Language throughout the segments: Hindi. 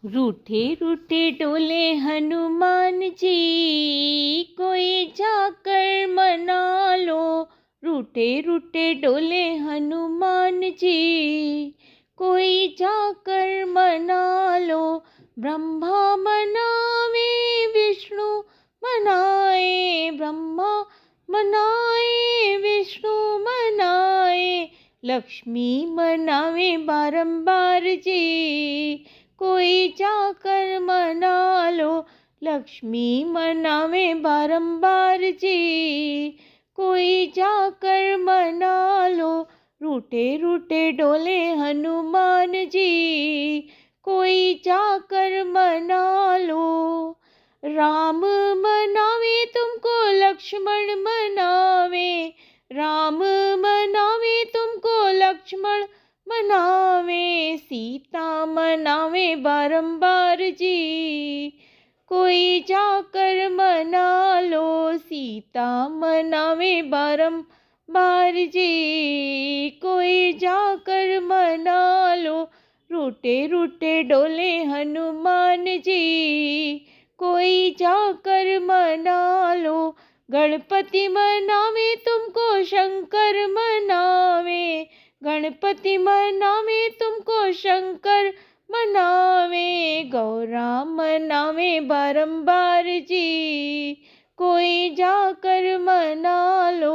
रूठे रूठे डोले हनुमान जी, कोई जाकर मना लो। रूठे रूठे डोले हनुमान जी, कोई जाकर मना लो। ब्रह्मा मनावे विष्णु मनाए, ब्रह्मा मनाए विष्णु मनाए, लक्ष्मी मनावे बारंबार जी, कोई जाकर मना लो। लक्ष्मी मनावे बारंबार जी, कोई जाकर मना लो। रूठे रूठे डोले हनुमान जी, कोई जाकर मना लो। राम मनावे तुमको लक्ष्मण मनावे, राम मनावे तुमको लक्ष्मण मनावे, सीता मनावे बारंबार जी, कोई जाकर मना लो। सीता मनावे बारंबार जी, कोई जाकर मना लो। रूठे रूठे डोले हनुमान जी, कोई जाकर मना लो। गणपति मनावे तुमको शंकर मनावे, गणपति मनावे तुमको शंकर मनावे, गौरा मनावे बारंबार जी, कोई जाकर मना लो।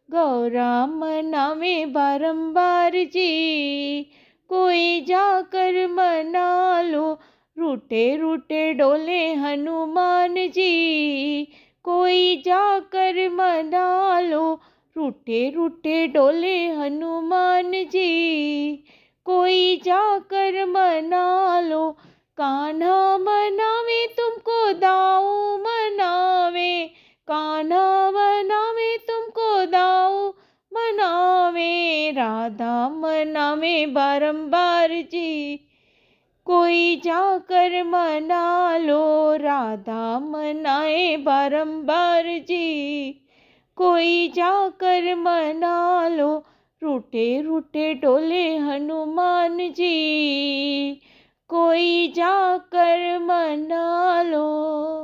गौरा मनावे बारंबार जी, कोई जाकर मना लो। रूठे रूठे डोले हनुमान जी, कोई जाकर मना लो। रूठे रूठे डोले हनुमान जी, कोई जाकर मना लो। कान्हा मनावे तुमको दाऊ मनावे, कान्हा मनावे तुमको दाऊ मनावे, राधा मनावे बारंबार जी, कोई जाकर मना लो। राधा मनाए बारंबार जी, कोई जाकर मना लो। रूठे रूठे डोले हनुमान जी, कोई जाकर मना लो।